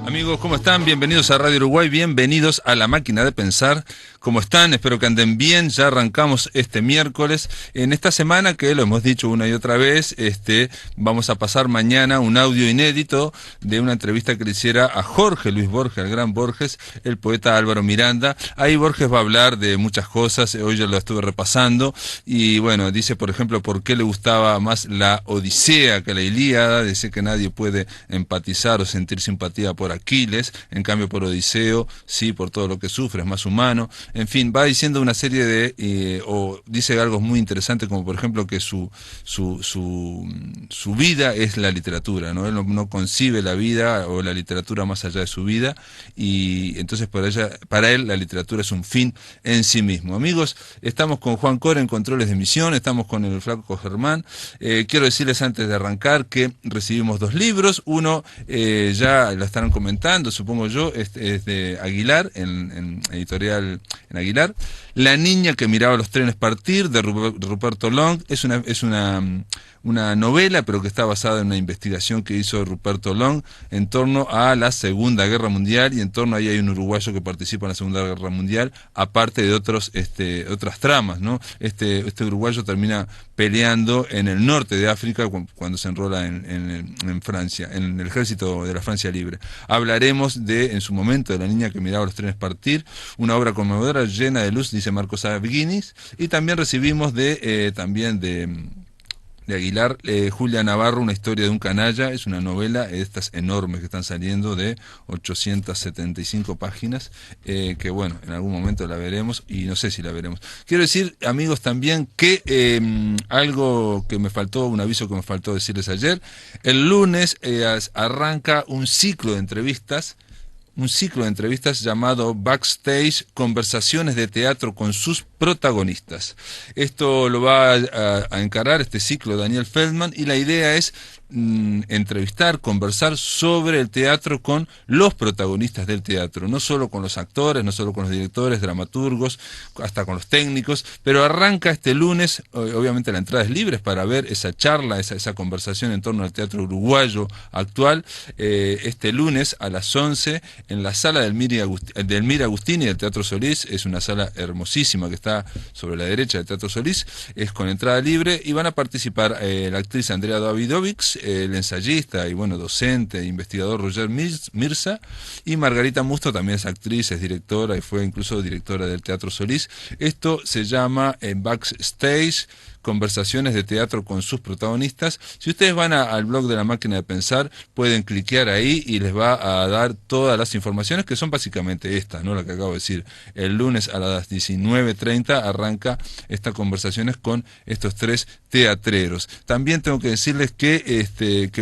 Amigos, ¿cómo están? Bienvenidos a Radio Uruguay, bienvenidos a La Máquina de Pensar. ¿Cómo están? Espero que anden bien. Ya arrancamos este miércoles. En esta semana, que lo hemos dicho una y otra vez, vamos a pasar mañana un audio inédito de una entrevista que le hiciera a Jorge Luis Borges, al gran Borges, el poeta Álvaro Miranda. Ahí Borges va a hablar de muchas cosas, hoy yo lo estuve repasando, y bueno, dice por ejemplo por qué le gustaba más la Odisea que la Ilíada. Dice que nadie puede empatizar o sentir simpatía por Aquiles, en cambio por Odiseo, sí, por todo lo que sufre, es más humano. En fin, va diciendo una serie de, o dice algo muy interesante, como por ejemplo que su vida es la literatura, ¿no? Él no concibe la vida o la literatura más allá de su vida, y entonces para él la literatura es un fin en sí mismo. Amigos, estamos con Juan Cora en controles de emisión, estamos con el Flaco Germán. Quiero decirles antes de arrancar que recibimos 2 libros, uno ya lo estarán comentando, supongo yo, es de Aguilar, en editorial en Aguilar. La niña que miraba los trenes partir, de Ruperto Long. Es una novela, pero que está basada en una investigación que hizo Ruperto Long en torno a la Segunda Guerra Mundial, y en torno ahí hay un uruguayo que participa en la Segunda Guerra Mundial, aparte de otras tramas, ¿no? Este uruguayo termina peleando en el norte de África cuando se enrola en Francia, en el ejército de la Francia Libre. Hablaremos en su momento, de La niña que miraba los trenes partir, una obra conmovedora llena de luz, dice Marcos Aguinis. Y también recibimos de Aguilar, Julia Navarro, una historia de un canalla. Es una novela, estas enormes que están saliendo, de 875 páginas, que bueno, en algún momento la veremos, y no sé si la veremos. Quiero decir, amigos, también que algo que me faltó, un aviso que me faltó decirles ayer: el lunes arranca un ciclo de entrevistas llamado Backstage, conversaciones de teatro con sus protagonistas. Esto lo va a encarar este ciclo Daniel Feldman, y la idea es entrevistar, conversar sobre el teatro con los protagonistas del teatro, no solo con los actores, no solo con los directores, dramaturgos, hasta con los técnicos. Pero arranca este lunes, obviamente la entrada es libre, para ver esa charla, esa conversación en torno al teatro uruguayo actual, este lunes a las 11 en la sala del Mira Agustini del Teatro Solís. Es una sala hermosísima que está sobre la derecha del Teatro Solís, es con entrada libre, y van a participar la actriz Andrea Davidovics, el ensayista y bueno, docente e investigador Roger Mirza, y Margarita Musto, también es actriz, es directora y fue incluso directora del Teatro Solís. Esto se llama Backstage, conversaciones de teatro con sus protagonistas. Si ustedes van al blog de La Máquina de Pensar, pueden cliquear ahí y les va a dar todas las informaciones, que son básicamente estas, ¿no? La que acabo de decir. El lunes a las 19:30 arranca estas conversaciones con estos 3 teatreros. También tengo que decirles que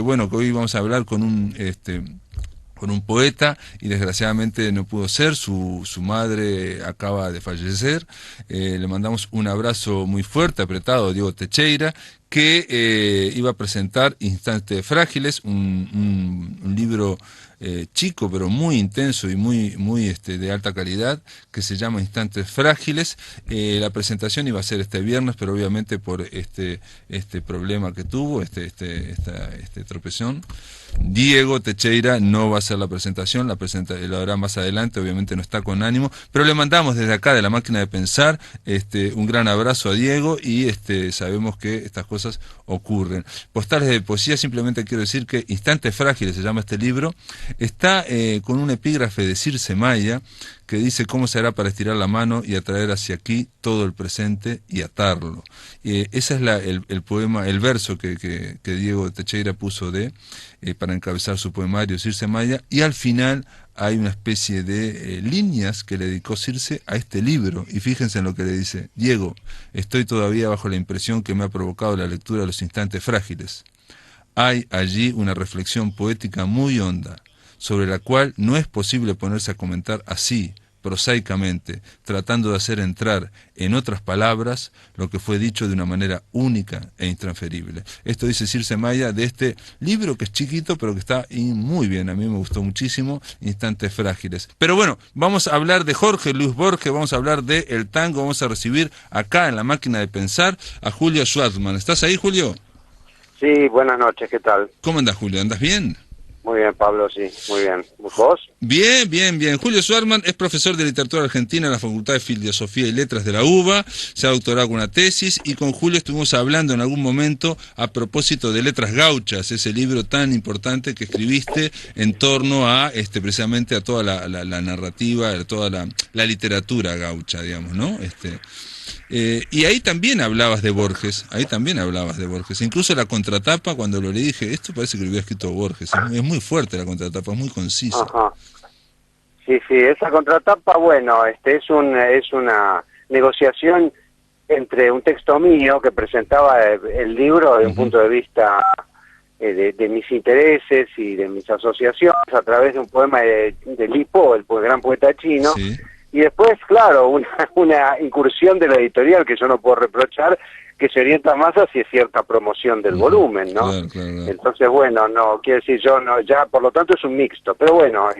bueno, que hoy vamos a hablar con un poeta, y desgraciadamente no pudo ser. Su madre acaba de fallecer. Le mandamos un abrazo muy fuerte, apretado, a Diego Teixeira, que iba a presentar Instantes Frágiles, un libro chico pero muy intenso y muy de alta calidad, que se llama Instantes Frágiles. La presentación iba a ser este viernes, pero obviamente por este problema que tuvo, este tropezón, Diego Teixeira no va a hacer la presentación, lo hará más adelante, obviamente no está con ánimo, pero le mandamos desde acá, de La Máquina de Pensar, un gran abrazo a Diego, y sabemos que estas cosas ocurren. Postales de poesía, simplemente quiero decir que Instantes Frágiles se llama este libro, está con un epígrafe de Circe Maya, que dice: ¿cómo se hará para estirar la mano y atraer hacia aquí todo el presente y atarlo? Ese es el poema, el verso que Diego Teixeira puso para encabezar su poemario Circe Maya, y al final hay una especie de líneas que le dedicó Circe a este libro, y fíjense en lo que le dice: Diego, estoy todavía bajo la impresión que me ha provocado la lectura de los Instantes Frágiles. Hay allí una reflexión poética muy honda, sobre la cual no es posible ponerse a comentar así, prosaicamente, tratando de hacer entrar en otras palabras lo que fue dicho de una manera única e intransferible. Esto dice Circe Maya de este libro, que es chiquito pero que está muy bien, a mí me gustó muchísimo, Instantes Frágiles. Pero bueno, vamos a hablar de Jorge Luis Borges, vamos a hablar de el tango, vamos a recibir acá en La Máquina de Pensar a Julio Schwartzman. ¿Estás ahí, Julio? Sí, buenas noches, ¿qué tal? ¿Cómo andas, Julio? ¿Andas bien? Muy bien, Pablo, sí, muy bien. ¿Vos? Bien, bien, bien. Julio Schwarman es profesor de literatura argentina en la Facultad de Filosofía y Letras de la UBA, se ha doctorado con una tesis y con Julio estuvimos hablando en algún momento a propósito de Letras Gauchas, ese libro tan importante que escribiste en torno a, precisamente a toda la narrativa, a toda la literatura gaucha, digamos, ¿no? Y ahí también hablabas de Borges, incluso la contratapa, cuando lo leí dije, esto parece que lo había escrito Borges, es muy fuerte la contratapa, es muy concisa. Ajá. Sí, sí, esa contratapa, bueno, es una negociación entre un texto mío que presentaba el libro de un punto de vista de mis intereses y de mis asociaciones a través de un poema de Li Po, el gran poeta chino. Sí. Y después, claro, una incursión de la editorial que yo no puedo reprochar, que se orienta más hacia cierta promoción del volumen, ¿no? Claro, claro, claro. Entonces, bueno, no, quiero decir, yo no, ya por lo tanto es un mixto, pero bueno,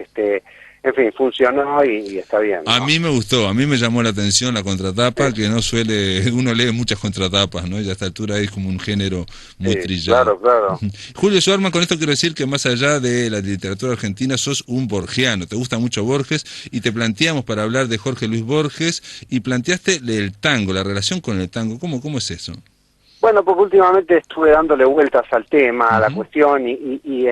en fin, funcionó y está bien, ¿no? A mí me gustó, a mí me llamó la atención la contratapa, sí. Que no suele, uno lee muchas contratapas, ¿no? Y a esta altura es como un género muy trillado. Claro, claro. Julio Schwarman, con esto quiero decir que más allá de la literatura argentina, sos un borgiano, te gusta mucho Borges, y te planteamos para hablar de Jorge Luis Borges, y planteaste el tango, la relación con el tango, ¿cómo es eso? Bueno, porque últimamente estuve dándole vueltas al tema, a la cuestión, y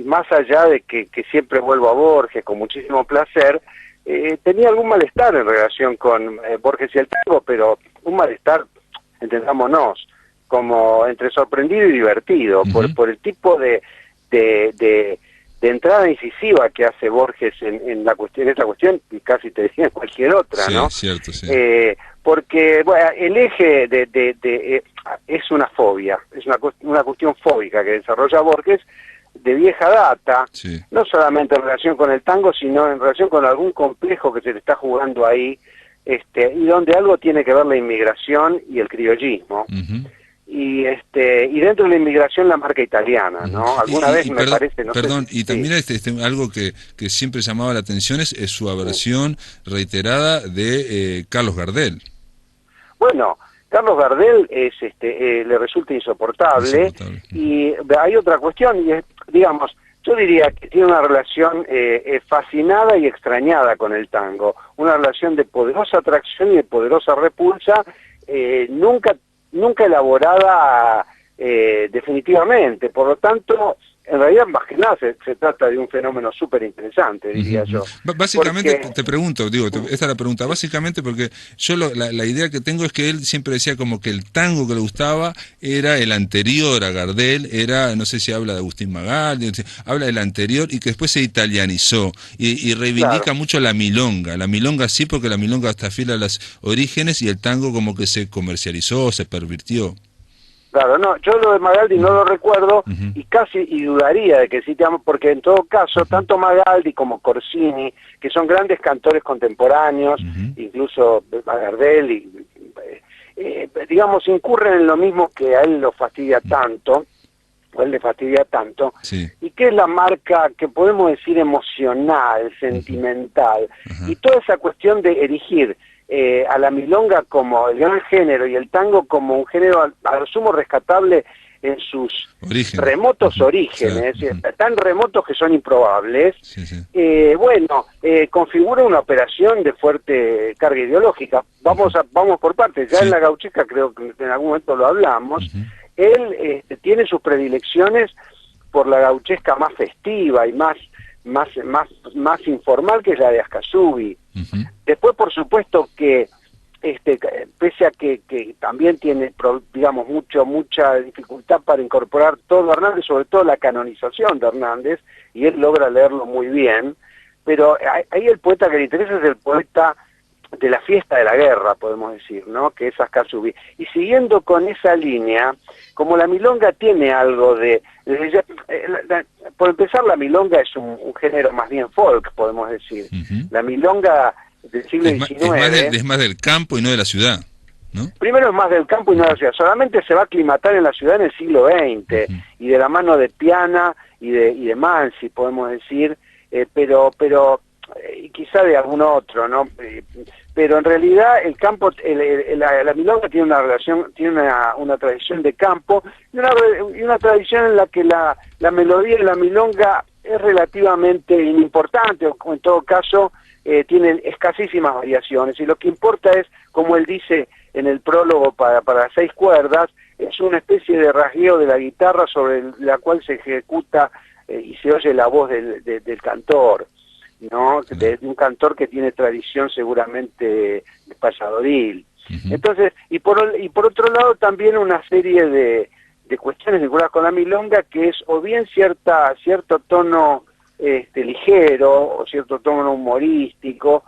más allá de que siempre vuelvo a Borges con muchísimo placer, tenía algún malestar en relación con Borges y el tango, pero un malestar, entendámonos, como entre sorprendido y divertido, por el tipo de entrada incisiva que hace Borges en esta cuestión, y casi te diría en cualquier otra, ¿no? Sí, cierto, sí. Porque bueno, el eje es una fobia, es una cuestión fóbica que desarrolla Borges, de vieja data, sí. No solamente en relación con el tango, sino en relación con algún complejo que se le está jugando ahí, y donde algo tiene que ver la inmigración y el criollismo. Y dentro de la inmigración la marca italiana, ¿no? Alguna vez me parece... Perdón, y también algo que siempre llamaba la atención es su aversión reiterada de Carlos Gardel. Bueno, Carlos Gardel le resulta insoportable. Y hay otra cuestión, y es, digamos, yo diría que tiene una relación fascinada y extrañada con el tango, una relación de poderosa atracción y de poderosa repulsa, nunca elaborada definitivamente. Por lo tanto, en realidad más que nada se trata de un fenómeno súper interesante, diría yo. Básicamente, te pregunto, esta es la pregunta, básicamente porque yo la idea que tengo es que él siempre decía como que el tango que le gustaba era el anterior a Gardel, no sé si habla de Agustín Magaldi, habla del anterior y que después se italianizó y reivindica mucho la milonga sí, porque la milonga está fiel a los orígenes y el tango como que se comercializó, se pervirtió. Claro, no, yo lo de Magaldi no lo recuerdo y dudaría de que sí, porque en todo caso, tanto Magaldi como Corsini, que son grandes cantores contemporáneos, incluso Gardel, digamos, incurren en lo mismo que a él lo fastidia tanto, o él le fastidia tanto, y que es la marca que podemos decir emocional, sentimental, y toda esa cuestión de erigir a la milonga como el gran género y el tango como un género a lo sumo rescatable en sus remotos orígenes, tan remotos que son improbables, configura una operación de fuerte carga ideológica. Vamos por partes, ya en la gauchesca creo que en algún momento lo hablamos, él tiene sus predilecciones por la gauchesca más festiva y más informal, que es la de Ascasubi. Después, por supuesto que pese a que también tiene, digamos, mucha dificultad para incorporar todo Hernández, sobre todo la canonización de Hernández, y él logra leerlo muy bien, pero ahí el poeta que le interesa es el poeta de la fiesta de la guerra, podemos decir, ¿no? Que es Ascasubi. Y siguiendo con esa línea, como la milonga tiene algo por empezar, la milonga es un género más bien folk, podemos decir. La milonga del siglo XIX... Es más del campo y no de la ciudad, ¿no? Primero es más del campo y no de la ciudad. Solamente se va a aclimatar en la ciudad en el siglo XX, y de la mano de Piana y de Mansi, podemos decir, pero y quizá de algún otro, ¿no? Pero en realidad el campo, la milonga tiene una relación, tiene una tradición de campo y una tradición en la que la melodía de la milonga es relativamente inimportante, o en todo caso tiene escasísimas variaciones, y lo que importa es, como él dice en el prólogo para 6 cuerdas, es una especie de rasgueo de la guitarra sobre la cual se ejecuta y se oye la voz del cantor, ¿no? De un cantor que tiene tradición seguramente payadoril. Entonces, y por otro lado también una serie de cuestiones vinculadas con la milonga, que es o bien cierto tono ligero, o cierto tono humorístico,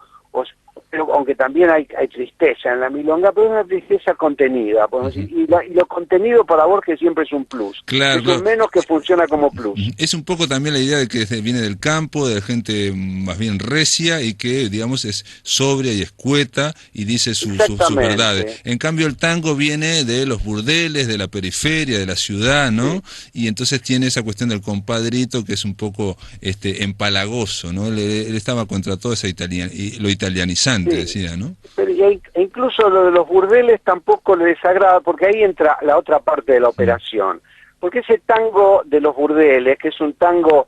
pero aunque también hay tristeza en la milonga, pero es una tristeza contenida, podemos decir, y lo contenido para Borges siempre es un plus, claro, es un menos que funciona como plus. Es un poco también la idea de que viene del campo, de gente más bien recia y que, digamos, es sobria y escueta y dice sus verdades. En cambio, el tango viene de los burdeles, de la periferia, de la ciudad, ¿no? Sí. Y entonces tiene esa cuestión del compadrito que es un poco empalagoso, ¿no? Él estaba contra todo esa lo italianizante, sí, decía, ¿no? Pero incluso lo de los burdeles tampoco le desagrada, porque ahí entra la otra parte de la operación. Porque ese tango de los burdeles, que es un tango,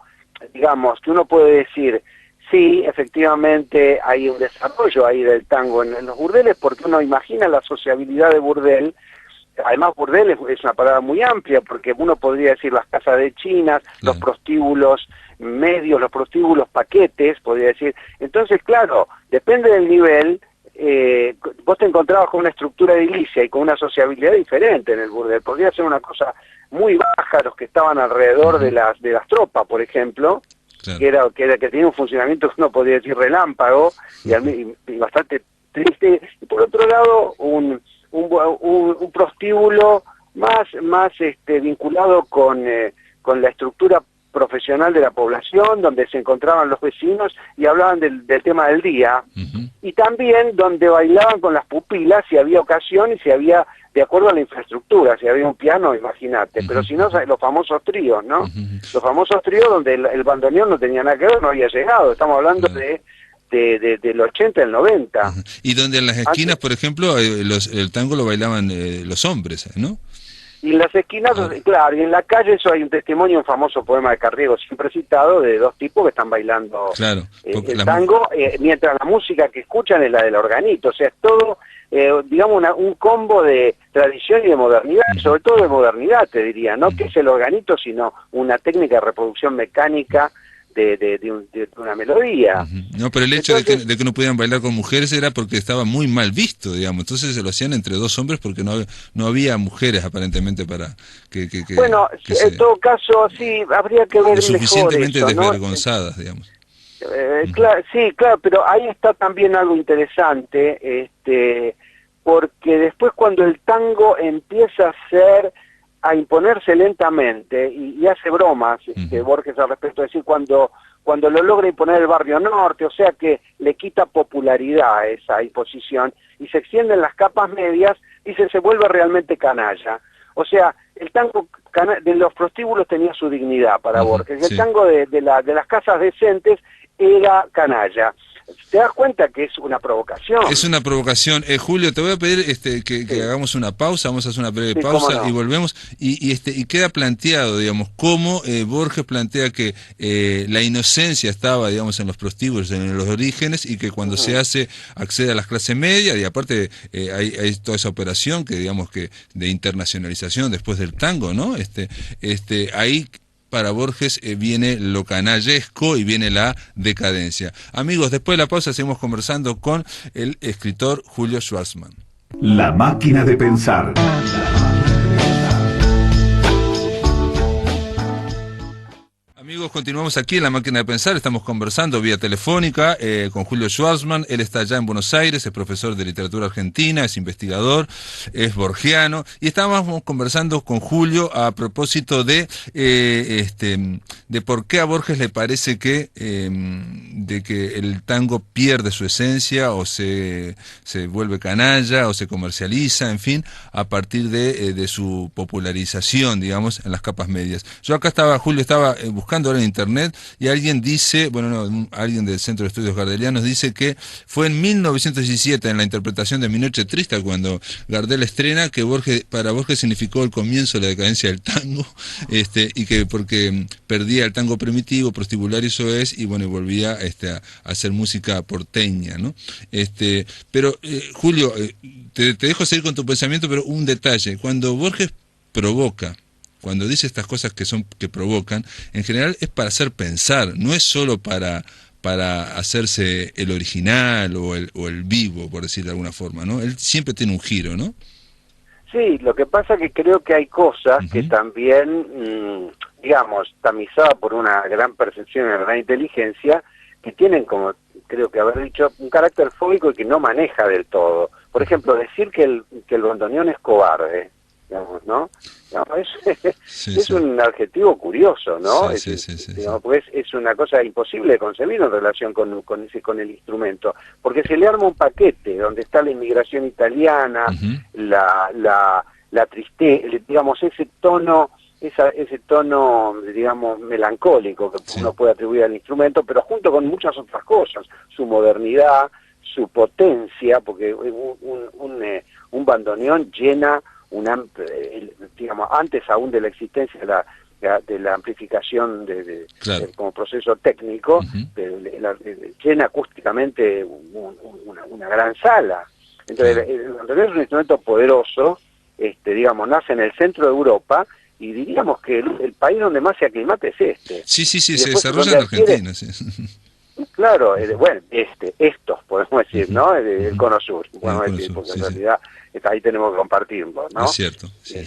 digamos, que uno puede decir, sí, efectivamente hay un desarrollo ahí del tango en los burdeles, porque uno imagina la sociabilidad de burdel. Además, burdel es una palabra muy amplia, porque uno podría decir las casas de chinas, los prostíbulos medios, los prostíbulos paquetes, podría decir. Entonces, claro, depende del nivel, vos te encontrabas con una estructura edilicia y con una sociabilidad diferente en el burdel. Podría ser una cosa muy baja los que estaban alrededor de las tropas, por ejemplo, claro, que tenía un funcionamiento que uno podría decir relámpago y bastante triste. Y por otro lado, un prostíbulo más vinculado con la estructura profesional de la población, donde se encontraban los vecinos y hablaban del tema del día, y también donde bailaban con las pupilas si había ocasión y si había, de acuerdo a la infraestructura, si había un piano, imagínate, pero si no, los famosos tríos, ¿no? Los famosos tríos donde el bandoneón no tenía nada que ver, no había llegado, estamos hablando del 80, del 90. Y donde en las esquinas, por ejemplo, el tango lo bailaban los hombres, ¿no? Y en las esquinas, claro, y en la calle eso hay un testimonio, un famoso poema de Carriego siempre citado, de 2 tipos que están bailando el tango, mientras la música que escuchan es la del organito, o sea, es todo, digamos, un combo de tradición y de modernidad, sobre todo de modernidad, te diría, no que es el organito, sino una técnica de reproducción mecánica de una melodía. No, pero el hecho de que no pudieran bailar con mujeres era porque estaba muy mal visto, digamos. Entonces se lo hacían entre 2 hombres porque no había mujeres aparentemente para que bueno, en todo caso, sí, habría que ver suficientemente mejor eso, desvergonzadas, ¿no? Digamos. Sí, claro, pero ahí está también algo interesante, porque después cuando el tango empieza a imponerse lentamente y hace bromas, Borges al respecto, es decir, cuando lo logra imponer el Barrio Norte, o sea que le quita popularidad a esa imposición y se extienden las capas medias, dice, se vuelve realmente canalla. O sea, el tango de los prostíbulos tenía su dignidad para Borges, el tango de las casas decentes era canalla. ¿Te das cuenta que es una provocación? Es una provocación. Julio, te voy a pedir que hagamos una pausa, vamos a hacer una breve pausa y volvemos. Y queda planteado, digamos, cómo Borges plantea que la inocencia estaba, digamos, en los prostíbulos, en los orígenes, y que cuando se accede a las clases medias, y aparte hay toda esa operación que, digamos, que de internacionalización después del tango, ¿no? Ahí para Borges viene lo canallesco y viene la decadencia. Amigos, después de la pausa seguimos conversando con el escritor Julio Schwartzman. La máquina de pensar. Amigos, continuamos aquí en La Máquina de Pensar, estamos conversando vía telefónica con Julio Schwartzman. Él está allá en Buenos Aires, es profesor de literatura argentina, es investigador, es borgiano, y estábamos conversando con Julio a propósito de por qué a Borges le parece que el tango pierde su esencia o se vuelve canalla o se comercializa, en fin, a partir de su popularización, digamos, en las capas medias. Yo acá Julio estaba buscando buscando ahora en internet y alguien dice, bueno, no, alguien del Centro de Estudios Gardelianos dice que fue en 1917 en la interpretación de Mi Noche Triste cuando Gardel estrena que para Borges significó el comienzo de la decadencia del tango, y que porque perdía el tango primitivo, prostibulario soez, y bueno, volvía a hacer música porteña, ¿no? Pero Julio, te dejo seguir con tu pensamiento, pero un detalle, cuando Borges provoca, cuando dice estas cosas que provocan, en general es para hacer pensar, no es solo para hacerse el original o el vivo, por decir de alguna forma, ¿no? Él siempre tiene un giro, ¿no? Sí, lo que pasa es que creo que hay cosas que también, digamos, tamizadas por una gran percepción y una gran inteligencia, que tienen, como creo que haber dicho, un carácter fóbico y que no maneja del todo. Por ejemplo, decir que el bandoneón es cobarde, digamos, ¿no? Digamos, es un adjetivo curioso, ¿no? Sí. Digamos, pues es una cosa imposible de concebir en relación con el instrumento, porque se le arma un paquete donde está la inmigración italiana, la tristeza, digamos, ese tono, digamos, melancólico que uno puede atribuir al instrumento, pero junto con muchas otras cosas, su modernidad, su potencia, porque un bandoneón llena digamos, antes aún de la existencia de la amplificación como proceso técnico, llena acústicamente una gran sala. Entonces, el bandoneón es un instrumento poderoso, digamos, nace en el centro de Europa, y diríamos que el país donde más se aclimata es este. Sí, se desarrolla en Argentina, sí. Claro, bueno, estos podemos decir, ¿no? El Cono Sur, podemos decir, porque en realidad ahí tenemos que compartirlo, ¿no? Es cierto, sí,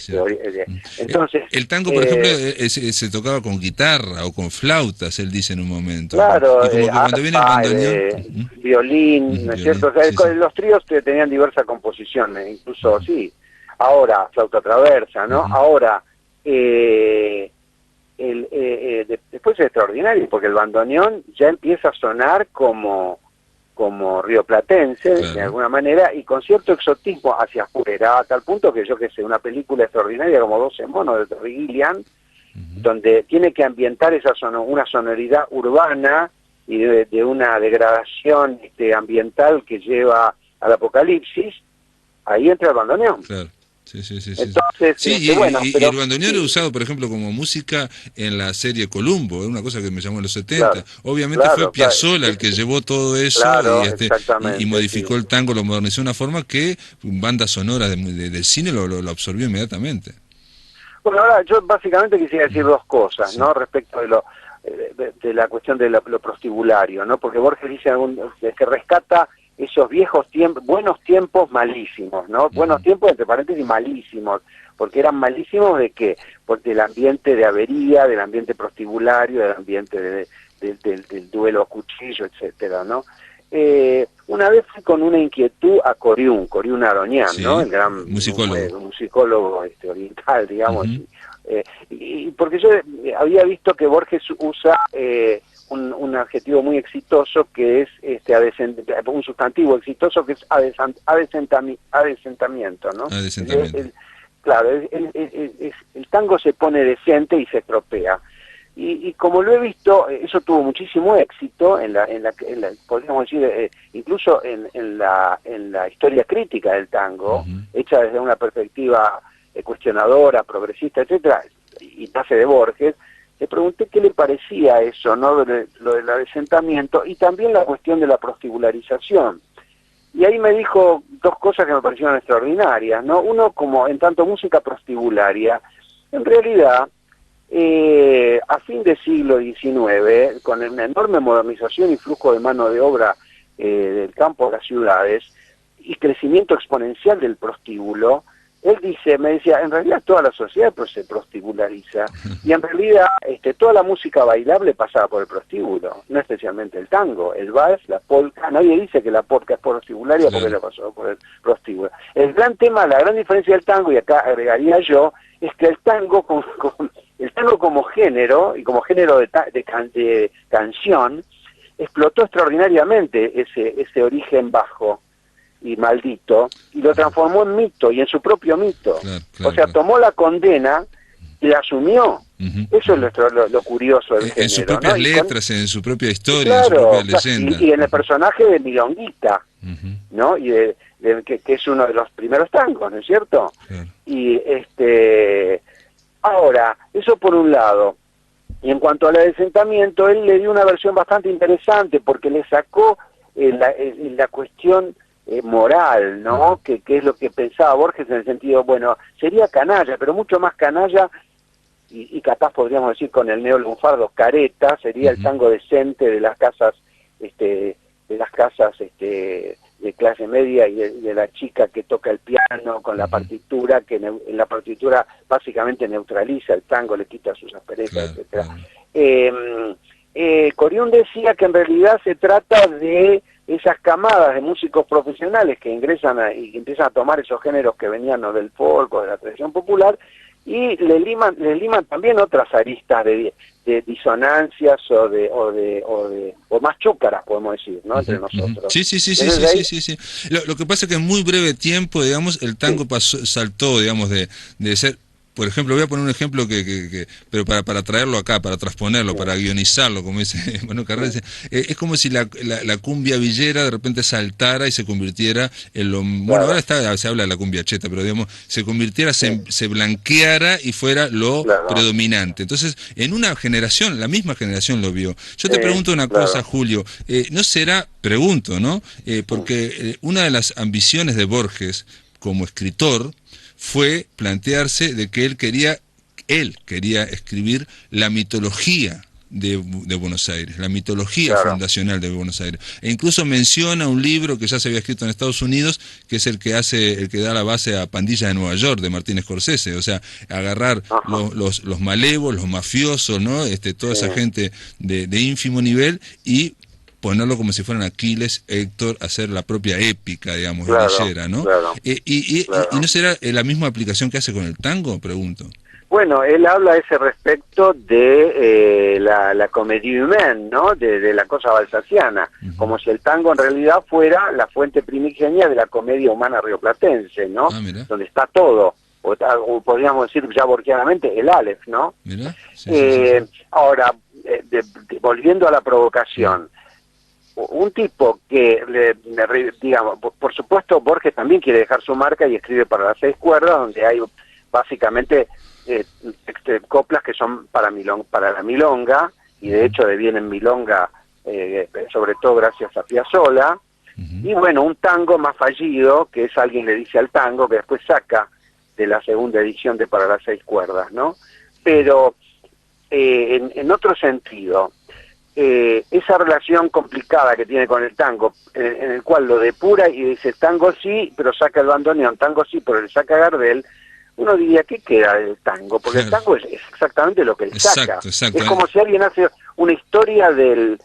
entonces, el tango, por ejemplo, se tocaba con guitarra o con flautas, él dice en un momento. Claro, y como que cuando viene el bandoneón, violín, ¿no es cierto? O sea, los tríos tenían diversas composiciones, incluso, ahora, flauta traversa, ¿no? Ahora, después es extraordinario, porque el bandoneón ya empieza a sonar como rioplatense, de alguna manera, y con cierto exotismo hacia afuera, a tal punto que yo que sé, una película extraordinaria como 12 monos de Terry Gilliam, donde tiene que ambientar una sonoridad urbana y de una degradación ambiental que lleva al apocalipsis, ahí entra el bandoneón. Claro. Sí. Entonces, y el bandoneón era usado, por ejemplo, como música en la serie Columbo, una cosa que me llamó en los 70. Claro, obviamente fue Piazzolla el que llevó todo eso y modificó el tango, lo modernizó de una forma que banda sonora del cine lo absorbió inmediatamente. Bueno, ahora yo básicamente quisiera decir dos cosas, ¿no? Respecto de la cuestión de lo prostibulario, ¿no? Porque Borges dice que rescata esos viejos tiempos, buenos tiempos malísimos, ¿no? Buenos tiempos, entre paréntesis, malísimos, porque eran malísimos ¿de qué? Porque del ambiente de avería, del ambiente prostibulario, del ambiente del duelo a cuchillo, etcétera, ¿no? Una vez fui con una inquietud a Coriún Aroñán, ¿no? El gran musicólogo oriental, digamos, y porque yo había visto que Borges usa un adjetivo muy exitoso que es un sustantivo exitoso que es adesentamiento, ¿no? Claro, el tango se pone decente y se estropea. Y como lo he visto, eso tuvo muchísimo éxito podríamos decir, incluso en la historia crítica del tango, hecha desde una perspectiva cuestionadora, progresista, etcétera, y nace de Borges. Le pregunté qué le parecía eso, ¿no? Lo del adesentamiento y también la cuestión de la prostibularización. Y ahí me dijo dos cosas que me parecieron extraordinarias, ¿no? Uno, como en tanto música prostibularia, en realidad, a fin del siglo XIX, con una enorme modernización y flujo de mano de obra del campo a las ciudades y crecimiento exponencial del prostíbulo, él me decía, en realidad toda la sociedad se prostibulariza, y en realidad toda la música bailable pasaba por el prostíbulo, no especialmente el tango, el vals, la polka. Nadie dice que la polka es prostibularia porque la pasó por el prostíbulo. El gran tema, la gran diferencia del tango, y acá agregaría yo, es que el tango como género, y como género de canción, explotó extraordinariamente ese origen bajo y maldito, y lo transformó en mito, y en su propio mito. O sea, tomó la condena y la asumió, Eso es lo curioso del género, en sus propias ¿no? letras, en su propia historia, claro, en su propia leyenda. y en el personaje de Milonguita, ¿no? Y que es uno de los primeros tangos, ¿no es cierto? Claro. Y ahora, eso por un lado. Y en cuanto al asentamiento, él le dio una versión bastante interesante porque le sacó la cuestión moral, ¿no? Que es lo que pensaba Borges en el sentido, bueno, sería canalla, pero mucho más canalla, y capaz podríamos decir con el neolunfardo careta, sería el tango decente de las casas, de clase media y de la chica que toca el piano con la partitura, que en la partitura básicamente neutraliza el tango, le quita sus asperezas, etcétera. Coriún decía que en realidad se trata de esas camadas de músicos profesionales que ingresan y que empiezan a tomar esos géneros que venían del folk o de la tradición popular, y le liman también otras aristas de disonancias o más chúcaras, podemos decir, ¿no? Entre nosotros. Sí. Lo que pasa es que en muy breve tiempo, digamos, el tango saltó, digamos, de ser... Por ejemplo, voy a poner un ejemplo pero para traerlo acá, para transponerlo, para guionizarlo, como dice Manuel Carrera, es como si la cumbia villera de repente saltara y se convirtiera en lo... Bueno, ahora se habla de la cumbia cheta, pero digamos, se convirtiera, se blanqueara y fuera lo predominante. Entonces, en una generación, la misma generación lo vio. Yo te pregunto una cosa, Julio, ¿no será, pregunto, ¿no? Porque una de las ambiciones de Borges como escritor fue plantearse de que él quería escribir la mitología de Buenos Aires, la mitología fundacional de Buenos Aires. E incluso menciona un libro que ya se había escrito en Estados Unidos, que es el que da la base a Pandilla de Nueva York, de Martín Scorsese. O sea, agarrar los malevos, los mafiosos, ¿no? Toda esa gente de ínfimo nivel y ponerlo como si fueran Aquiles, Héctor, hacer la propia épica, digamos, villera, ¿no? ¿Y no será la misma aplicación que hace con el tango? Pregunto. Bueno, él habla a ese respecto de la comédie humaine, ¿no? De la cosa balsaciana, como si el tango en realidad fuera la fuente primigenia de la comedia humana rioplatense, ¿no? Donde está todo, o podríamos decir ya borgianamente, el Aleph, ¿no? Ahora, volviendo a la provocación, un tipo que, digamos, por supuesto Borges también quiere dejar su marca y escribe para las 6 cuerdas, donde hay básicamente coplas que son para la milonga, y de hecho devienen milonga sobre todo gracias a Piazzolla, y bueno, un tango más fallido, que es Alguien le dice al tango, que después saca de la segunda edición de Para las 6 cuerdas, ¿no? Pero en otro sentido, esa relación complicada que tiene con el tango, en el cual lo depura y dice tango sí, pero saca el bandoneón, tango sí, pero le saca Gardel, uno diría, ¿qué queda del tango? Porque el tango es exactamente lo que él saca. Es como si alguien hace una historia del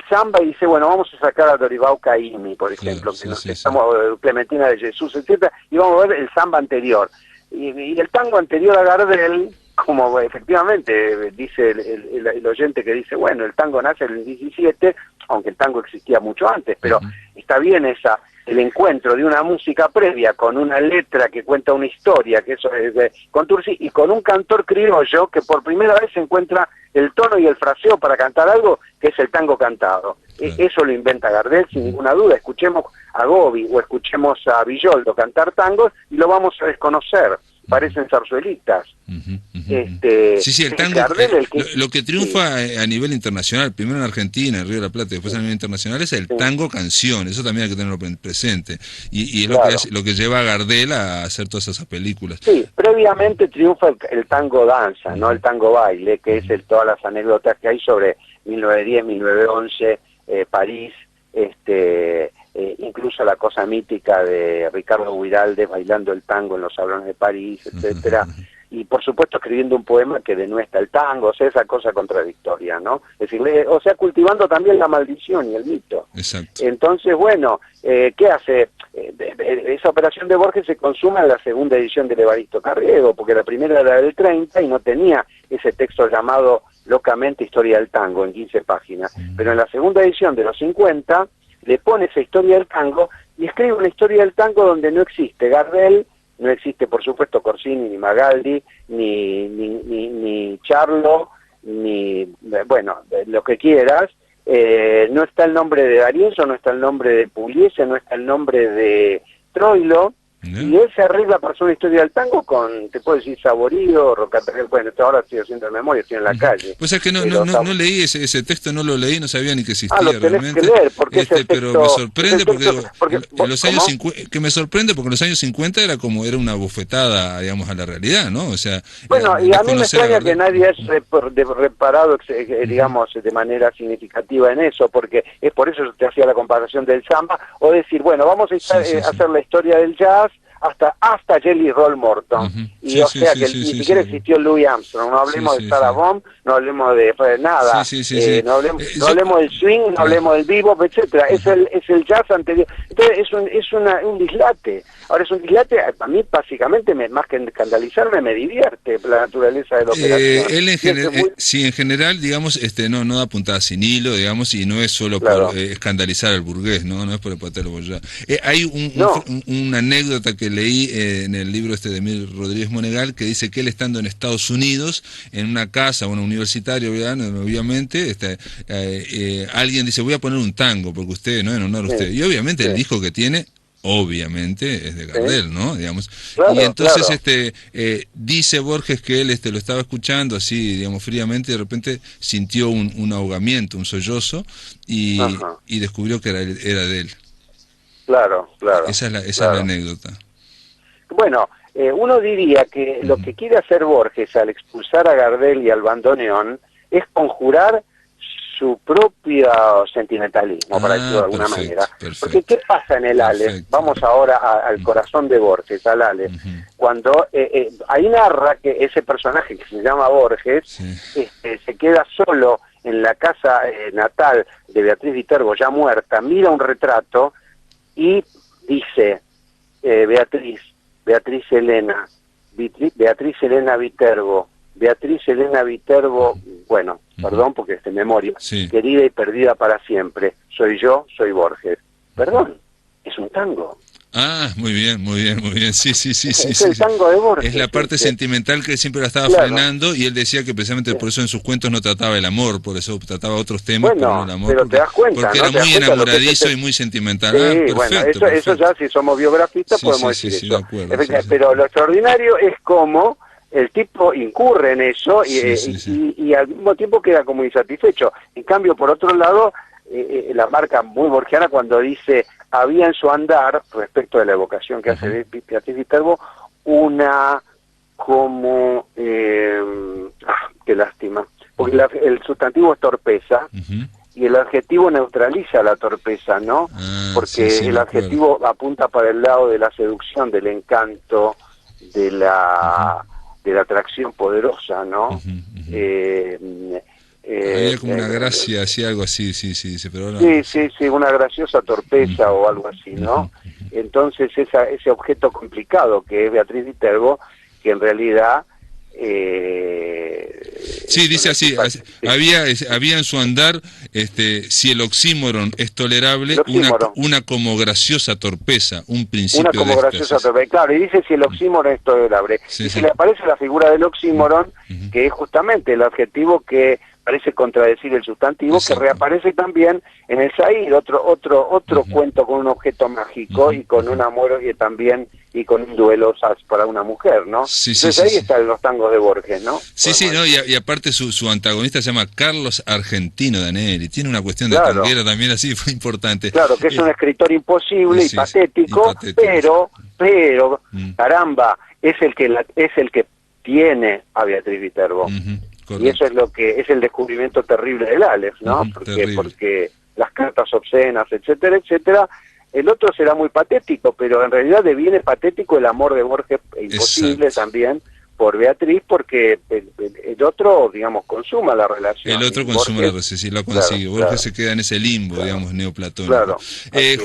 samba y dice, bueno, vamos a sacar a Doribao Caymmi, por ejemplo, estamos Clementina de Jesús, etcétera, y vamos a ver el samba anterior. Y el tango anterior a Gardel, como efectivamente dice el oyente que dice, bueno, el tango nace en el 17, aunque el tango existía mucho antes, pero está bien el encuentro de una música previa con una letra que cuenta una historia, que eso es de Contursi, y con un cantor criollo que por primera vez encuentra el tono y el fraseo para cantar algo, que es el tango cantado. Eso lo inventa Gardel sin ninguna duda. Escuchemos a Gobi o escuchemos a Villoldo cantar tangos y lo vamos a desconocer. Parecen zarzuelitas. El tango, lo que triunfa a nivel internacional, primero en Argentina, en Río de la Plata, y después a nivel internacional, es el tango canción. Eso también hay que tenerlo presente. Y es lo que lleva a Gardel a hacer todas esas películas. Sí, previamente triunfa el tango danza, ¿no? El tango baile, que es todas las anécdotas que hay sobre 1910, 1911, París, incluso la cosa mítica de Ricardo Guiraldes bailando el tango en los salones de París, etcétera, y por supuesto escribiendo un poema que denuestra el tango, o sea, esa cosa contradictoria, ¿no? Es decir, o sea, cultivando también la maldición y el mito. Exacto. Entonces, bueno, ¿qué hace? Esa operación de Borges se consuma en la segunda edición de Evaristo Carriego, porque la primera era del 30 y no tenía ese texto llamado locamente Historia del Tango en 15 páginas, pero en la segunda edición de los 50 le pone esa historia del tango y escribe una historia del tango donde no existe Gardel no existe por supuesto Corsini, ni Magaldi, ni Charlo, ni, bueno, lo que quieras. No está el nombre de D'Arienzo, no está el nombre de Pugliese, no está el nombre de Troilo, y él se arregla para hacer una historia del tango con, te puedo decir, Saborío, Rocataguel. Bueno, ahora estoy haciendo de memoria, estoy en la calle. Pues es que no leí ese texto, no lo leí, no sabía ni que existía lo tenés realmente. Que leer, porque es el texto, pero me sorprende porque en los años ¿cómo? 50, que me sorprende porque en los años 50 era una bofetada, digamos, a la realidad, ¿no? O sea, bueno, y a mí me extraña que nadie haya reparado, digamos, de manera significativa en eso, porque es por eso que te hacía la comparación del samba, o decir, bueno, vamos a hacer la historia del jazz hasta Jelly Roll Morton, y ni siquiera existió Louis Armstrong, no hablemos de Sarah Vaughan, no hablemos de nada, no hablemos del swing, no hablemos del bebop, etcétera. Es el jazz anterior. Entonces es un dislate. Ahora es un dislate, a mí básicamente, más que escandalizarme, me divierte la naturaleza de la operación. Él en general, digamos, no da puntada sin hilo, digamos, y no es solo por escandalizar al burgués, no es por el patelo bourgeois. Hay una anécdota que leí en el libro de Emil Rodríguez Monegal, que dice que él, estando en Estados Unidos, en una casa, universitaria, obviamente, alguien dice, voy a poner un tango, porque usted, ¿no? En honor a usted. Y obviamente el disco que tiene, obviamente, es de Gardel, ¿no? Digamos. Y entonces dice Borges que él lo estaba escuchando así, digamos, fríamente, y de repente sintió un ahogamiento, un sollozo, y descubrió que era de él. Claro. Esa es la anécdota. Bueno, uno diría que lo que quiere hacer Borges al expulsar a Gardel y al bandoneón es conjurar su propio sentimentalismo, para decirlo de alguna manera. Porque ¿qué pasa en el Aleph? Vamos ahora al corazón de Borges, al Aleph. Cuando ahí narra que ese personaje que se llama Borges se queda solo en la casa natal de Beatriz Viterbo, ya muerta, mira un retrato y dice, Beatriz Elena Viterbo, bueno, perdón porque es de memoria, querida y perdida para siempre, soy Borges. Perdón, es un tango. Ah, muy bien, sí. Es el tango de Borges. Es la parte sentimental que siempre la estaba frenando, y él decía que precisamente por eso en sus cuentos no trataba el amor, por eso trataba otros temas, pero no el amor. Pero te das cuenta, porque era muy enamoradizo y muy sentimental. Sí, perfecto. Eso ya, si somos biografistas, podemos decir eso. Pero lo extraordinario es cómo el tipo incurre en eso y al mismo tiempo queda como insatisfecho. En cambio, por otro lado, la marca muy borgiana cuando dice, había en su andar, respecto de la evocación que hace Beatriz Viterbo, una como... qué lástima. Porque el sustantivo es torpeza, y el adjetivo neutraliza la torpeza, ¿no? Porque el adjetivo apunta para el lado de la seducción, del encanto, de la atracción poderosa, ¿no? Había como una gracia, así, algo así, pero no. Sí, una graciosa torpeza o algo así, ¿no? Entonces ese objeto complicado que es Beatriz Viterbo, que en realidad... dice así, había en su andar, si el oxímoron es tolerable, una como graciosa torpeza, un principio de éxtasis. Una como graciosa torpeza, claro, y dice si el oxímoron es tolerable. Y si le aparece la figura del oxímoron, que es justamente el adjetivo que parece contradecir el sustantivo, que reaparece también en el Saír, otro cuento con un objeto mágico y con un amor y con un duelo para una mujer, ¿no? Entonces ahí están los tangos de Borges, ¿no? Y aparte su antagonista se llama Carlos Argentino Danelli, tiene una cuestión de tanguera también así, fue importante. Claro, que es un escritor imposible y patético, pero caramba, es el que tiene a Beatriz Viterbo. Y eso es lo que es el descubrimiento terrible del Aleph, ¿no? Porque las cartas obscenas, etcétera, el otro será muy patético, pero en realidad deviene patético el amor de Borges, imposible también, por Beatriz, porque el otro, digamos, consuma la relación. El otro consuma la relación, sí, lo consigue. Claro, Borges claro, se queda en ese limbo, claro, digamos, neoplatónico. claro,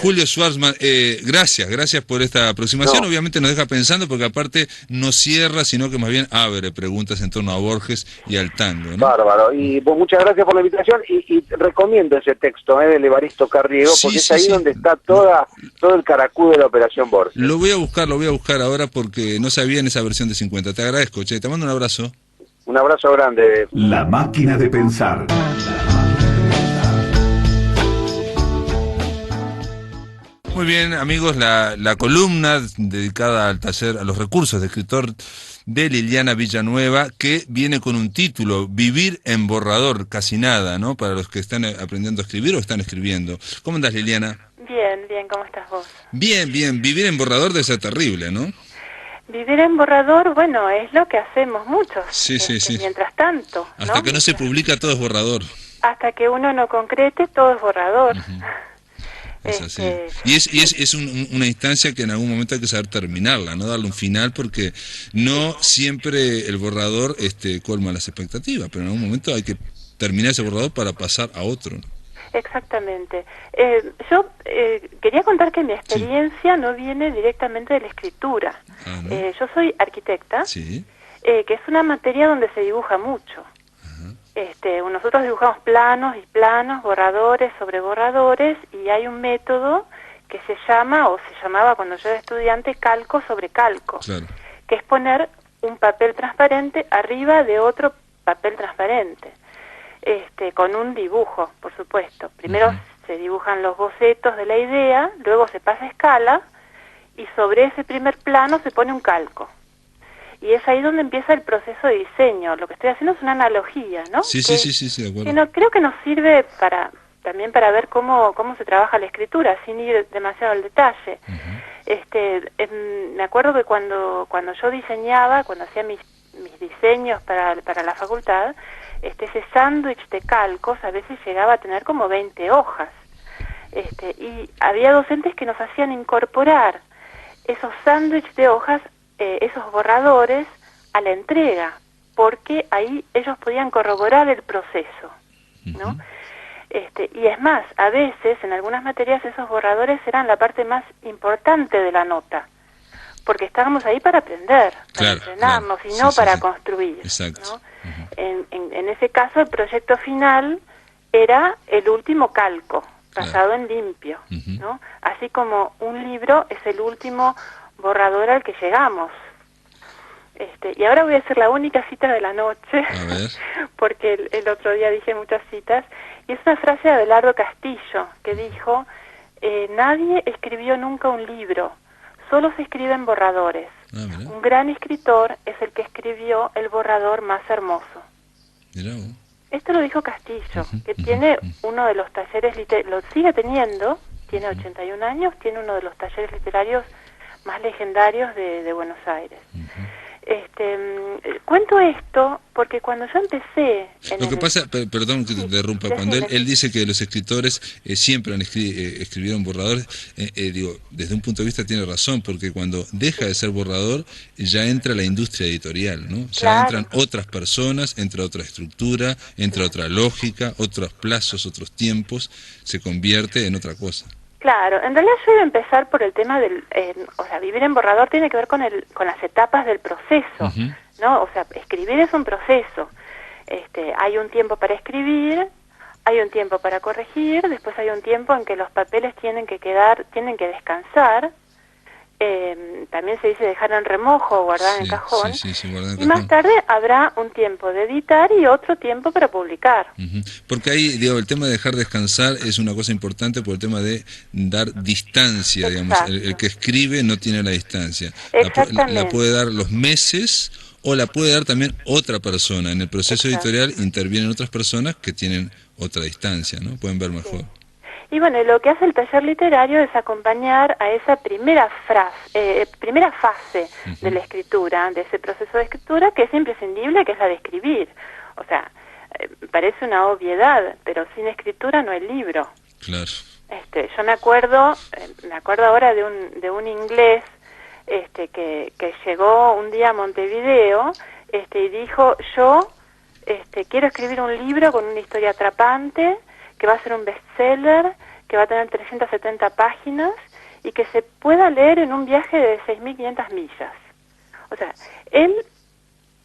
Julio Schwarzman, gracias por esta aproximación. No. Obviamente nos deja pensando, porque aparte no cierra, sino que más bien abre preguntas en torno a Borges y al tango, ¿no? Bárbaro, y pues, muchas gracias por la invitación, y recomiendo ese texto de Evaristo Carriego, Sí, porque es sí, ahí sí. donde está todo el caracú de la Operación Borges. Lo voy a buscar ahora porque no sabía en esa versión de 50. Te agradezco, che, te mando un abrazo. Un abrazo grande. La máquina de pensar. Muy bien, amigos, la columna dedicada al taller, a los recursos de escritor de Liliana Villanueva, que viene con un título, Vivir en borrador, casi nada, ¿no? Para los que están aprendiendo a escribir o están escribiendo. ¿Cómo andás, Liliana? Bien, ¿cómo estás vos? Bien, vivir en borrador debe ser terrible, ¿no? Vivir en borrador, bueno, es lo que hacemos muchos. Sí. Mientras tanto, ¿no? Hasta que no se publica todo es borrador. Hasta que uno no concrete, todo es borrador. Es así. Y es una instancia que en algún momento hay que saber terminarla, no darle un final, porque no siempre el borrador colma las expectativas, pero en algún momento hay que terminar ese borrador para pasar a otro, ¿no? Exactamente. Yo quería contar que mi experiencia no viene directamente de la escritura. ¿No? Yo soy arquitecta, Sí. que es una materia donde se dibuja mucho. Nosotros dibujamos planos y planos, borradores sobre borradores, y hay un método que se llama, o se llamaba cuando yo era estudiante, calco sobre calco, Claro. que es poner un papel transparente arriba de otro papel transparente, con un dibujo, por supuesto. Primero se dibujan los bocetos de la idea, luego se pasa a escala, y sobre ese primer plano se pone un calco. Y es ahí donde empieza el proceso de diseño. Lo que estoy haciendo es una analogía, ¿no? Sí, de acuerdo. Que creo que nos sirve también para ver cómo se trabaja la escritura, sin ir demasiado al detalle. Me acuerdo que cuando yo diseñaba, cuando hacía mis diseños para la facultad, ese sándwich de calcos a veces llegaba a tener como 20 hojas. Y había docentes que nos hacían incorporar esos sándwiches de hojas, esos borradores, a la entrega, porque ahí ellos podían corroborar el proceso, ¿no? Y es más, a veces en algunas materias esos borradores eran la parte más importante de la nota, porque estábamos ahí para aprender, para entrenarnos, y no para construir. Exacto. ¿No? En ese caso el proyecto final era el último calco, pasado en limpio, ¿no? Así como un libro es el último borrador al que llegamos. Y ahora voy a hacer la única cita de la noche, A ver. porque el otro día dije muchas citas, y es una frase de Abelardo Castillo, que dijo, nadie escribió nunca un libro, solo se escriben borradores. Un gran escritor es el que escribió el borrador más hermoso. Mirá vos. Esto lo dijo Castillo, que tiene uno de los talleres lo sigue teniendo, tiene 81 años, tiene uno de los talleres literarios más legendarios de Buenos Aires. Cuento esto porque cuando yo empecé... Lo que pasa, perdón que te interrumpa, cuando él dice que los escritores siempre escribieron borradores, desde un punto de vista tiene razón, porque cuando deja de ser borrador, ya entra la industria editorial, ¿no? Ya entran otras personas, entra otra estructura, entra otra lógica, otros plazos, otros tiempos, se convierte en otra cosa. Claro, en realidad yo iba a empezar por el tema vivir en borrador tiene que ver con las etapas del proceso, ¿no? O sea, escribir es un proceso. Hay un tiempo para escribir, hay un tiempo para corregir, después hay un tiempo en que los papeles tienen que descansar. También se dice dejar en remojo o guardar en cajón. Y más tarde habrá un tiempo de editar y otro tiempo para publicar. Porque ahí, el tema de dejar descansar es una cosa importante por el tema de dar distancia, digamos. El que escribe no tiene la distancia. La puede dar los meses o la puede dar también otra persona. En el proceso editorial intervienen otras personas que tienen otra distancia, ¿no? Pueden ver mejor. Y bueno, lo que hace el taller literario es acompañar a esa primera fase de la escritura, de ese proceso de escritura que es imprescindible, que es la de escribir. O sea, parece una obviedad, pero sin escritura no hay libro. Claro. Yo me acuerdo ahora de un inglés que llegó un día a Montevideo, y dijo, yo quiero escribir un libro con una historia atrapante, que va a ser un bestseller, que va a tener 370 páginas y que se pueda leer en un viaje de 6.500 millas. O sea, él,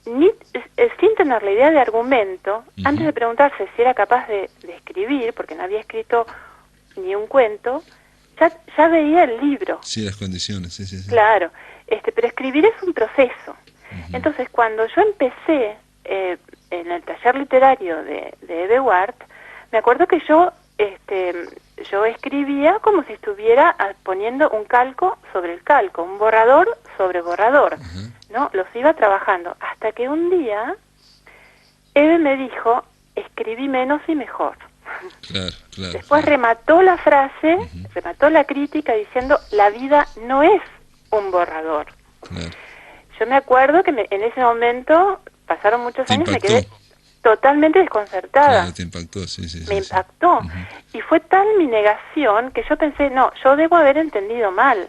sin tener la idea de argumento, antes de preguntarse si era capaz de escribir, porque no había escrito ni un cuento, ya veía el libro. Sí, las condiciones, sí. Claro, pero escribir es un proceso. Entonces, cuando yo empecé en el taller literario de Eberhard, me acuerdo que yo escribía como si estuviera poniendo un calco sobre el calco, un borrador sobre borrador, ¿no? Los iba trabajando, hasta que un día Eve me dijo, escribí menos y mejor. Claro. Después remató la frase, remató la crítica diciendo, la vida no es un borrador. Claro. Yo me acuerdo que en ese momento, pasaron muchos años, me quedé totalmente desconcertada. Claro, te impactó, sí. Me impactó. Y fue tal mi negación que yo pensé, no, yo debo haber entendido mal.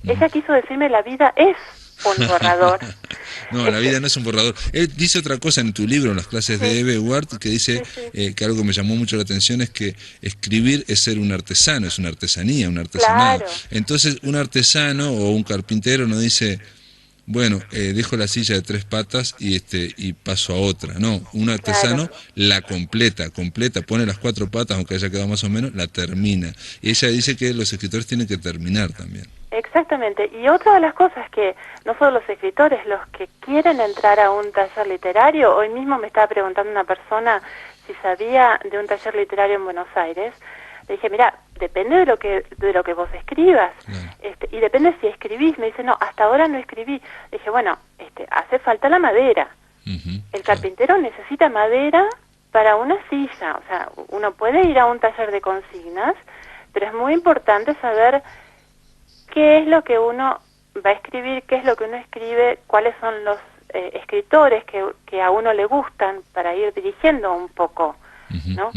Ella quiso decirme, la vida es un borrador. No, la vida no es un borrador. Él dice otra cosa en tu libro, en las clases de Eberhard, que dice que algo que me llamó mucho la atención es que escribir es ser un artesano, es una artesanía, un artesanado. Claro. Entonces, un artesano o un carpintero no dice, bueno, dejo la silla de 3 patas y paso a otra. No, un artesano la completa, pone las 4 patas, aunque haya quedado más o menos, la termina. Y ella dice que los escritores tienen que terminar también. Exactamente. Y otra de las cosas que no solo los escritores, los que quieren entrar a un taller literario, hoy mismo me estaba preguntando una persona si sabía de un taller literario en Buenos Aires. Le dije, mira, depende de lo que vos escribas, y depende si escribís. Me dice, no, hasta ahora no escribí. Le dije, bueno, hace falta la madera. El carpintero necesita madera para una silla. O sea, uno puede ir a un taller de consignas, pero es muy importante saber qué es lo que uno va a escribir, qué es lo que uno escribe, cuáles son los escritores que a uno le gustan, para ir dirigiendo un poco, ¿no?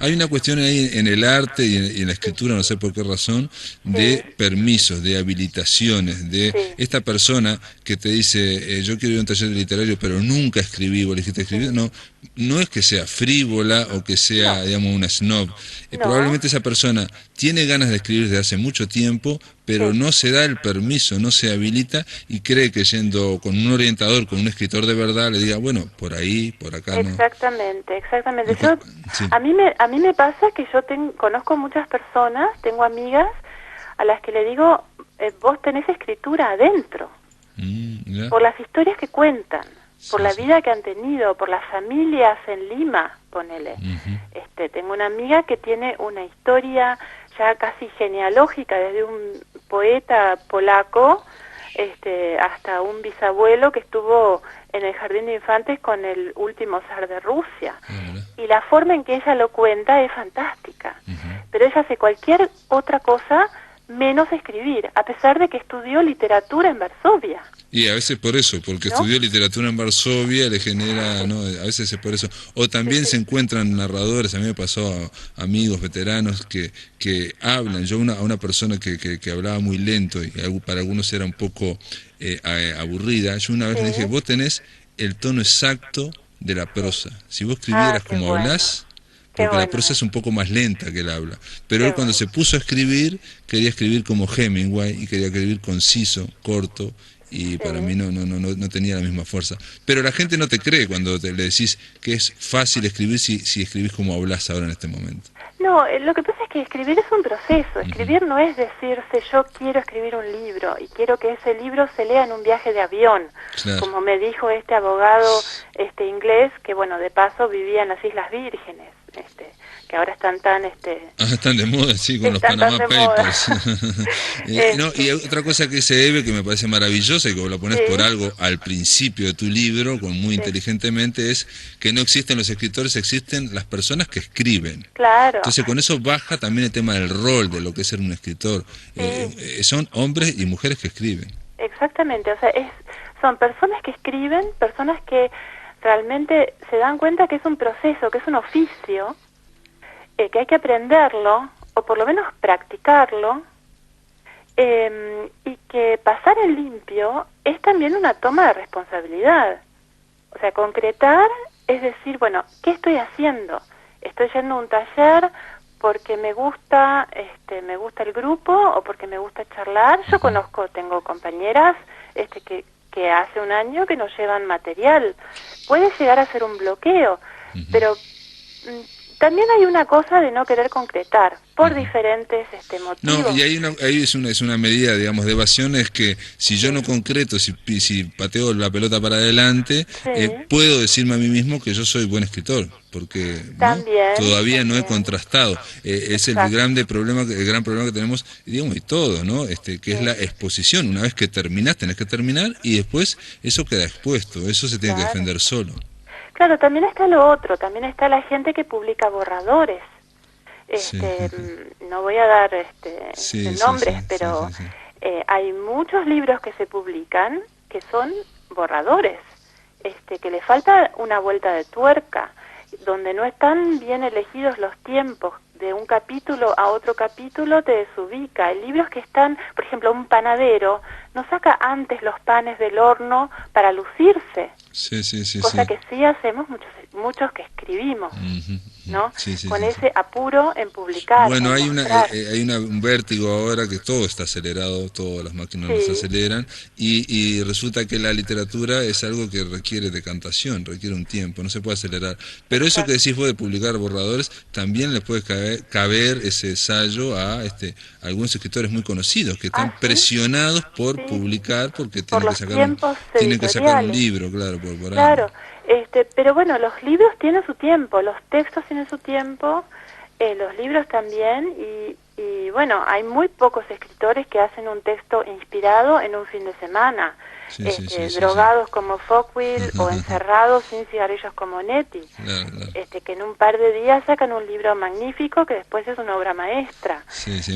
Hay una cuestión ahí en el arte y en la escritura, no sé por qué razón, de permisos, de habilitaciones, de esta persona que te dice, yo quiero ir a un taller literario, pero nunca escribí, vos le dijiste escribir, no es que sea frívola o que sea, digamos, una snob. Probablemente esa persona tiene ganas de escribir desde hace mucho tiempo, pero no se da el permiso, no se habilita y cree que yendo con un orientador, con un escritor de verdad, le diga, bueno, por ahí, por acá no. Exactamente. A mí me pasa que yo conozco muchas personas, tengo amigas a las que le digo, vos tenés escritura adentro, por las historias que cuentan, por la vida que han tenido, por las familias en Lima, ponele. Tengo una amiga que tiene una historia ya casi genealógica, desde un poeta polaco hasta un bisabuelo que estuvo en el jardín de infantes con el último zar de Rusia. Y la forma en que ella lo cuenta es fantástica. Pero ella hace cualquier otra cosa menos escribir, a pesar de que estudió literatura en Varsovia. Y a veces por eso, porque estudió literatura en Varsovia, le genera, a veces es por eso. O también se encuentran narradores, a mí me pasó a amigos veteranos que hablan. Yo a una persona que hablaba muy lento y para algunos era un poco aburrida, yo una vez le dije, vos tenés el tono exacto de la prosa. Si vos escribieras como hablás, porque la prosa es un poco más lenta que el habla. Pero él cuando se puso a escribir, quería escribir como Hemingway y quería escribir conciso, corto, y para mí no tenía la misma fuerza. Pero la gente no te cree cuando le decís que es fácil escribir si escribís como hablás ahora en este momento. No, lo que pasa es que escribir es un proceso. Escribir no es decirse, yo quiero escribir un libro y quiero que ese libro se lea en un viaje de avión. Claro. Como me dijo este abogado inglés, que bueno, de paso vivía en las Islas Vírgenes, que ahora están tan... están de moda, sí, con los Panama Papers. Y otra cosa que se debe, que me parece maravillosa y que vos la ponés por algo al principio de tu libro, muy inteligentemente, es que no existen los escritores, existen las personas que escriben. Claro. Entonces con eso baja también el tema del rol, de lo que es ser un escritor. Son hombres y mujeres que escriben. Exactamente, o sea, son personas que escriben, personas que realmente se dan cuenta que es un proceso, que es un oficio, que hay que aprenderlo, o por lo menos practicarlo, y que pasar en limpio es también una toma de responsabilidad. O sea, concretar es decir, bueno, ¿qué estoy haciendo? Estoy yendo a un taller porque me gusta el grupo o porque me gusta charlar. Yo tengo compañeras que hace un año que nos llevan material. Puede llegar a ser un bloqueo, pero también hay una cosa de no querer concretar por diferentes motivos. No, y ahí es una medida, digamos, de evasión, es que si yo no concreto, si pateo la pelota para adelante, puedo decirme a mí mismo que yo soy buen escritor, porque todavía no he contrastado. Es el gran problema que tenemos, digamos, y todo, ¿no? Que es la exposición. Una vez que terminás, tenés que terminar, y después eso queda expuesto, eso se tiene que defender solo. Claro, también está lo otro, también está la gente que publica borradores. No voy a dar nombres, pero hay muchos libros que se publican que son borradores, que le falta una vuelta de tuerca, donde no están bien elegidos los tiempos. De un capítulo a otro capítulo te desubica. Hay libros que están, por ejemplo, un panadero no saca antes los panes del horno para lucirse. Cosa que sí hacemos muchos que escribimos, ¿no? Con ese apuro en publicar. Bueno, hay un vértigo ahora que todo está acelerado, todas las máquinas nos aceleran, y resulta que la literatura es algo que requiere decantación, requiere un tiempo, no se puede acelerar. Pero eso que decís vos de publicar borradores, también les puede caber ese ensayo a algunos escritores muy conocidos que están presionados por publicar porque tienen que sacar un libro, claro, por claro. Pero bueno, los libros tienen su tiempo, los textos tienen su tiempo, los libros también, y bueno, hay muy pocos escritores que hacen un texto inspirado en un fin de semana. Drogados como Fockwell o encerrados sin cigarrillos como Netti, que en un par de días sacan un libro magnífico que después es una obra maestra.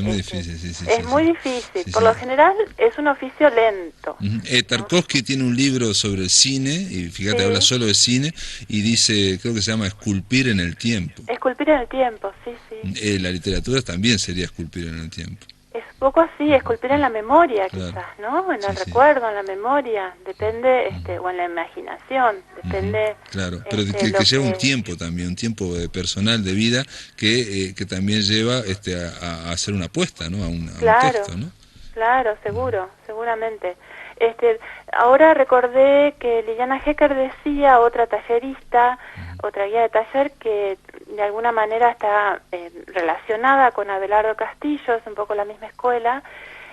Muy difícil. Es muy difícil, por lo general es un oficio lento. Tarkovsky tiene un libro sobre el cine, y fíjate, habla solo de cine, y dice, creo que se llama Esculpir en el tiempo. Esculpir en el tiempo, La literatura también sería esculpir en el tiempo. Es poco así, esculpir en la memoria, quizás, ¿no? En el recuerdo, en la memoria, depende, o en la imaginación, depende... Claro, pero que lleva un tiempo también, un tiempo personal de vida que también lleva a hacer una apuesta, ¿no? A un texto, ¿no? Claro, seguramente. Ahora recordé que Liliana Hecker decía, otra tallerista, otra guía de taller, que de alguna manera está relacionada con Abelardo Castillo, es un poco la misma escuela.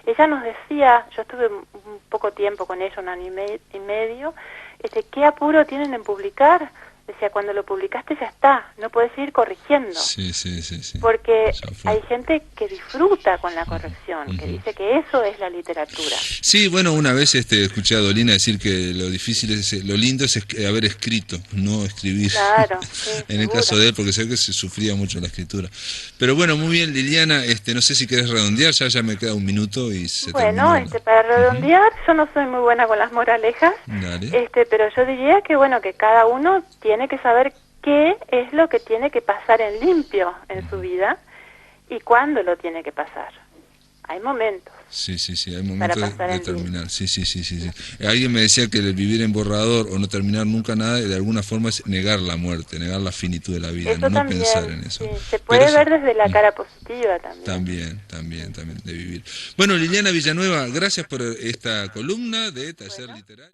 Ella nos decía, yo estuve un poco tiempo con ella, un año y medio, ¿qué apuro tienen en publicar? Decía, cuando lo publicaste ya está, no puedes ir corrigiendo. Sí. Porque hay gente que disfruta con la corrección, que dice que eso es la literatura. Sí, bueno, una vez escuché a Dolina decir que lo difícil lo lindo es haber escrito, no escribir. Claro, en el caso de él, porque sé que se sufría mucho la escritura. Pero bueno, muy bien, Liliana, no sé si querés redondear, ya me queda un minuto y se terminó. Bueno, para redondear, yo no soy muy buena con las moralejas, pero yo diría que bueno, que cada uno tiene que saber qué es lo que tiene que pasar en limpio en su vida y cuándo lo tiene que pasar. Hay momentos. Sí, hay momentos de terminar. Sí. Alguien me decía que el vivir en borrador o no terminar nunca nada, de alguna forma es negar la muerte, negar la finitud de la vida, no también, pensar en eso. Se puede ver desde la cara positiva también. También de vivir. Bueno, Liliana Villanueva, gracias por esta columna de Taller Literario.